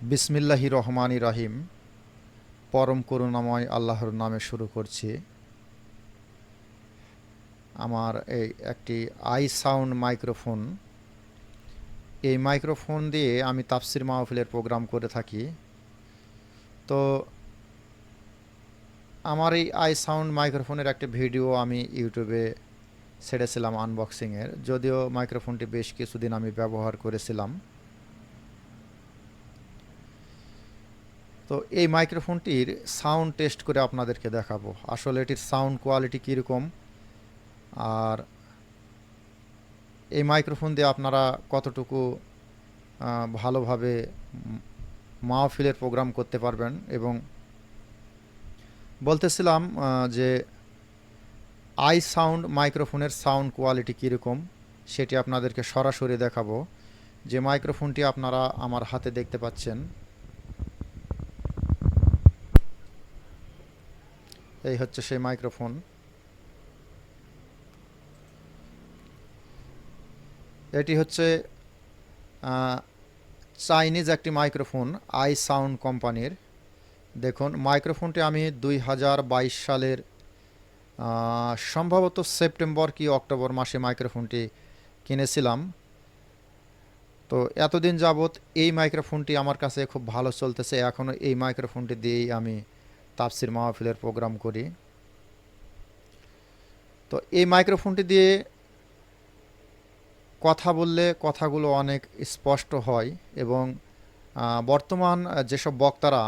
বিসমিল্লাহির রহমানির রহিম। পরম করুণাময় আল্লাহর নামে শুরু করছি। আমার এই একটি আই সাউন্ড মাইক্রোফোন, এই মাইক্রোফোন দিয়ে আমি তাফসির মাহফিলের প্রোগ্রাম করে থাকি। তো আমার এই আই সাউন্ড মাইক্রোফোনের একটি ভিডিও আমি ইউটিউবে ছেড়েছিলাম আনবক্সিংয়ের, যদিও মাইক্রোফোনটি বেশ কিছুদিন আমি ব্যবহার করেছিলাম। তো এই মাইক্রোফোনটির সাউন্ড টেস্ট করে আপনাদেরকে দেখাবো আসলে এটির সাউন্ড কোয়ালিটি কীরকম, আর এই মাইক্রোফোন দিয়ে আপনারা কতটুকু ভালোভাবে মাহফিলের প্রোগ্রাম করতে পারবেন। এবং বলতেছিলাম যে আই সাউন্ড মাইক্রোফোনের সাউন্ড কোয়ালিটি কীরকম সেটি আপনাদেরকে সরাসরি দেখাবো। যে মাইক্রোফোনটি আপনারা আমার হাতে দেখতে পাচ্ছেন, এই হচ্ছে সেই মাইক্রোফোন। এটি হচ্ছে চাইনিজ একটি মাইক্রোফোন, আই সাউন্ড কোম্পানির। দেখুন, মাইক্রোফোনটি আমি 2022 সালের সম্ভবত সেপ্টেম্বর কি অক্টোবর মাসে মাইক্রোফোনটি কিনেছিলাম। তো এতদিন যাবৎ এই মাইক্রোফোনটি আমার কাছে খুব ভালো চলতেছে। এখনও এই মাইক্রোফোনটি দিয়েই আমি তাফসির মাহফিলের প্রোগ্রাম করি। তো এই মাইক্রোফোনটি দিয়ে কথা বললে কথাগুলো অনেক স্পষ্ট হয়। এবং বর্তমান যেসব বক্তারা,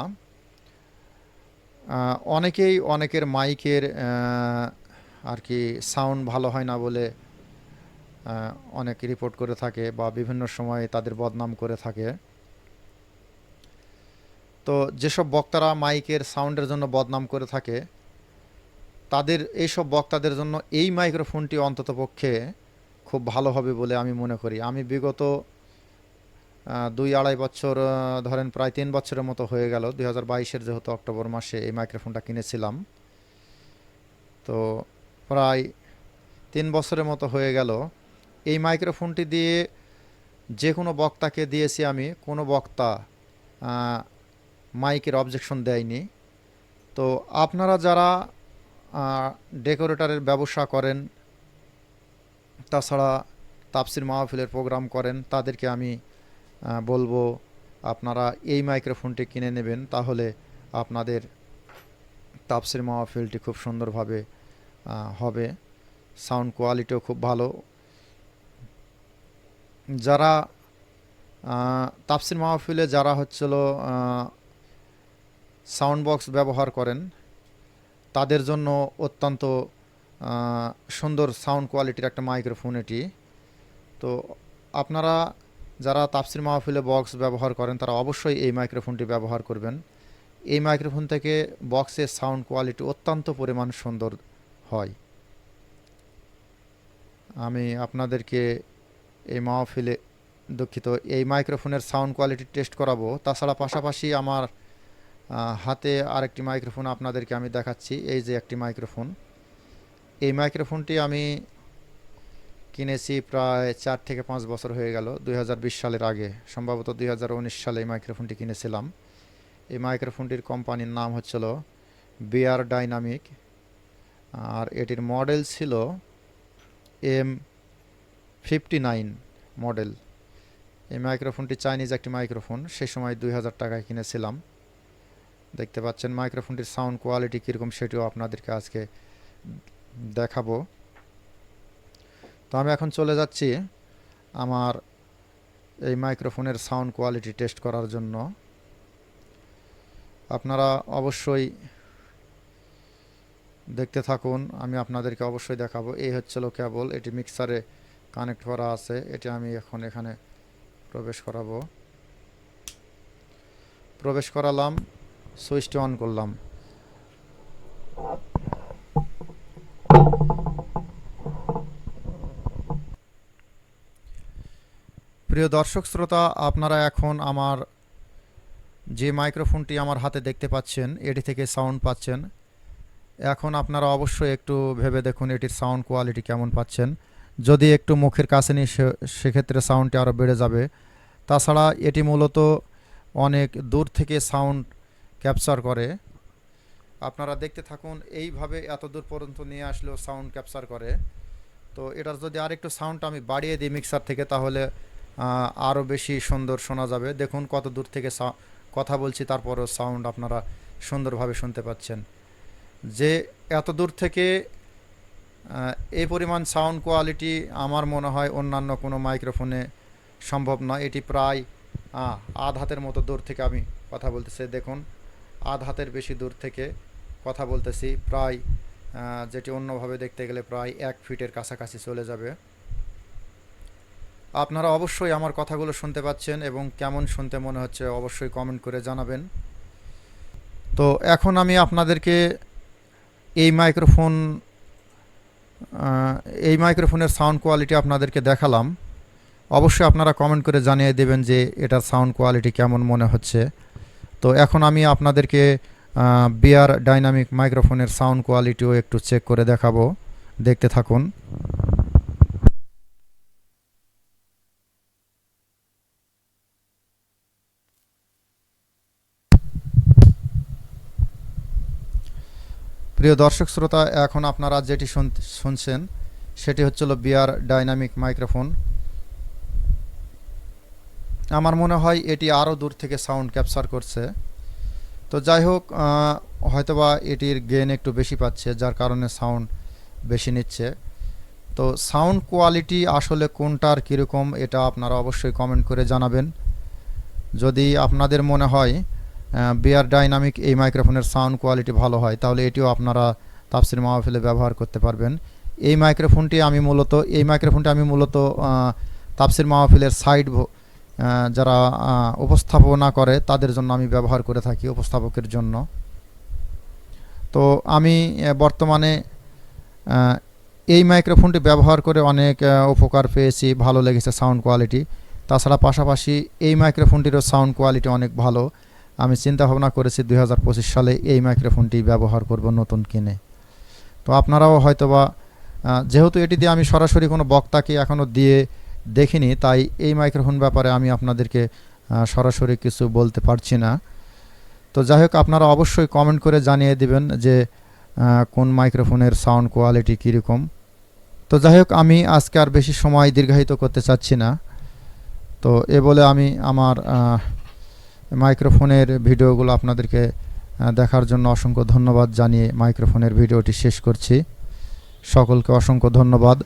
অনেকেই অনেকের মাইকের আর কি সাউন্ড ভালো হয় না বলে অনেক রিপোর্ট করে থাকে বা বিভিন্ন সময় তাদের বদনাম করে থাকে। তো যেসব বক্তারা মাইকের সাউন্ডের জন্য বদনাম করে থাকে, তাদের এইসব বক্তাদের জন্য এই মাইক্রোফোনটি অন্ততপক্ষে খুব ভালো হবে বলে আমি মনে করি। আমি বিগত 2-2.5 বছর, ধরেন প্রায় 3 বছরের মতো হয়ে গেল, 2022-এর যেহেতু অক্টোবর মাসে এই মাইক্রোফোনটা কিনেছিলাম। তো প্রায় 3 বছরের মতো হয়ে গেল এই মাইক্রোফোনটি দিয়ে যে কোনো বক্তাকে দিয়েছি আমি, কোনো বক্তা মাইকের অবজেকশন দেয়নি। তো আপনারা যারা ডেকোরেটরের ব্যবসা করেন, তাছাড়া তাফসির মাহফিলের প্রোগ্রাম করেন, তাদেরকে আমি বলবো আপনারা এই মাইক্রোফোনটি কিনে নেবেন। তাহলে আপনাদের তাফসির মাহফিলটি খুব সুন্দরভাবে হবে, সাউন্ড কোয়ালিটিও খুব ভালো। যারা তাফসির মাহফিলে যারা হচ্ছিল সাউন্ড বক্স ব্যবহার করেন, তাদের জন্য অত্যন্ত সুন্দর সাউন্ড কোয়ালিটির একটা মাইক্রোফোন এটি। তো আপনারা যারা তাফসির মাহফিলে বক্স ব্যবহার করেন, তারা অবশ্যই এই মাইক্রোফোনটি ব্যবহার করবেন। এই মাইক্রোফোন থেকে বক্সের সাউন্ড কোয়ালিটি অত্যন্ত পরিমাণ সুন্দর হয়। আমি আপনাদেরকে এই মাহফিলে, দুঃখিত, এই মাইক্রোফোনের সাউন্ড কোয়ালিটি টেস্ট করাবো। তাছাড়া পাশাপাশি আমার হাতে আরেকটি মাইক্রোফোন আপনাদেরকে আমি দেখাচ্ছি। এই যে একটি মাইক্রোফোন, এই মাইক্রোফোনটি আমি কিনেছি প্রায় 4 থেকে 5 বছর হয়ে গেল, 2020 সালের আগে, সম্ভবত 2019 সালে এই মাইক্রোফোনটি কিনেছিলাম। এই মাইক্রোফোনটির কোম্পানির নাম হচ্ছিল বিআর ডাইনামিক, আর এটির মডেল ছিল M59 মডেল। এই মাইক্রোফোনটি চাইনিজ একটি মাইক্রোফোন, সে সময় 2000 টাকায় কিনেছিলাম। দেখতে পাচ্ছেন মাইক্রোফোনটির সাউন্ড কোয়ালিটি কীরকম সেটিও আপনাদেরকে আজকে দেখাবো। তো আমি এখন চলে যাচ্ছি আমার এই মাইক্রোফোনের সাউন্ড কোয়ালিটি টেস্ট করার জন্য। আপনারা অবশ্যই দেখতে থাকুন, আমি আপনাদেরকে অবশ্যই দেখাবো। এই হচ্ছিল কেবল, এটি মিক্সারে কানেক্ট করা আছে। এটি আমি এখন এখানে প্রবেশ করালাম, সুইচটি অন করলাম। প্রিয় দর্শক শ্রোতা, আপনারা এখন আমার যে মাইক্রোফোনটি আমার হাতে দেখতে পাচ্ছেন, এটি থেকে সাউন্ড পাচ্ছেন। এখন আপনারা অবশ্যই একটু ভেবে দেখুন এটির সাউন্ড কোয়ালিটি কেমন পাচ্ছেন। যদি একটু মুখের কাছে নিয়ে সেক্ষেত্রে সাউন্ডটি আরও বেড়ে যাবে। তাছাড়া এটি মূলত অনেক দূর থেকে সাউন্ড ক্যাপচার করে। আপনারা দেখতে থাকুন, এইভাবে এত দূর পর্যন্ত নিয়ে আসলেও সাউন্ড ক্যাপচার করে। তো এটার যদি আরেকটু সাউন্ডটা আমি বাড়িয়ে দিই মিক্সার থেকে, তাহলে আরও বেশি সুন্দর শোনা যাবে। দেখুন কত দূর থেকে কথা বলছি, তারপরও সাউন্ড আপনারা সুন্দরভাবে শুনতে পাচ্ছেন। যে এত দূর থেকে এই পরিমাণ সাউন্ড কোয়ালিটি আমার মনে হয় অন্যান্য কোনো মাইক্রোফোনে সম্ভব নয়। এটি প্রায় আধ হাতের মতো দূর থেকে আমি কথা বলতেছি। দেখুন আধ হাতের বেশি দূর থেকে কথা বলতেছি, প্রায় যেটি অন্যভাবে দেখতে গেলে প্রায় 1 ফিটের কাছাকাছি চলে যাবে। আপনারা অবশ্যই আমার কথাগুলো শুনতে পাচ্ছেন এবং কেমন শুনতে মনে হচ্ছে অবশ্যই কমেন্ট করে জানাবেন। তো এখন আমি আপনাদেরকে এই মাইক্রোফোন এই মাইক্রোফোনের সাউন্ড কোয়ালিটি আপনাদেরকে দেখালাম। অবশ্যই আপনারা কমেন্ট করে জানিয়ে দেবেন যে এটার সাউন্ড কোয়ালিটি কেমন মনে হচ্ছে। তো এখন আমি আপনাদেরকে বিআর ডাইনামিক মাইক্রোফোনের সাউন্ড কোয়ালিটিও একটু চেক করে দেখাবো, দেখতে থাকুন। প্রিয় দর্শক শ্রোতা, এখন আপনারা যেটি শুনছেন সেটি হচ্ছিল বিআর ডাইনামিক মাইক্রোফোন। আমার মনে হয় এটি আরও দূর থেকে সাউন্ড ক্যাপচার করছে। তো যাই হোক, হয়তোবা এটির গেইন একটু বেশি পাচ্ছে, যার কারণে সাউন্ড বেশি নিচ্ছে। তো সাউন্ড কোয়ালিটি আসলে কোনটার কীরকম এটা আপনারা অবশ্যই কমেন্ট করে জানাবেন। যদি আপনাদের মনে হয় বিআর ডাইনামিক এই মাইক্রোফোনের সাউন্ড কোয়ালিটি ভালো হয়, তাহলে এটিও আপনারা তাফসির মাহফিলে ব্যবহার করতে পারবেন। এই মাইক্রোফোনটি আমি মূলত তাফসির মাহফিলের সাইড যারা উপস্থাপনা করে তাদের জন্য আমি ব্যবহার করে থাকি, উপস্থাপকের জন্য। তো আমি বর্তমানে এই মাইক্রোফোনটি ব্যবহার করে অনেক উপকার পেয়েছি, ভালো লেগেছে সাউন্ড কোয়ালিটি। তাছাড়া পাশাপাশি এই মাইক্রোফোনটিরও সাউন্ড কোয়ালিটি অনেক ভালো। আমি চিন্তা ভাবনা করেছি 2025 সালে এই মাইক্রোফোনটি ব্যবহার করব নতুন কিনে। তো আপনারাও হয়তোবা, যেহেতু এটি দিয়ে আমি সরাসরি কোনো বক্তাকে এখনও দিয়ে দেখিনি, তাই এই মাইক্রোফোন ব্যাপারে আমি আপনাদেরকে সরাসরি কিছু বলতে পারছি না। তো যাই হোক, আপনারা অবশ্যই কমেন্ট করে জানিয়ে দিবেন যে কোন মাইক্রোফোনের সাউন্ড কোয়ালিটি কীরকম। তো যাই হোক, আমি আজকে আর বেশি সময় দীর্ঘায়িত করতে চাচ্ছি না। তো এ বলে আমি আমার মাইক্রোফোনের ভিডিওগুলো আপনাদেরকে দেখার জন্য অসংখ্য ধন্যবাদ জানিয়ে মাইক্রোফোনের ভিডিওটি শেষ করছি। সকলকে অসংখ্য ধন্যবাদ।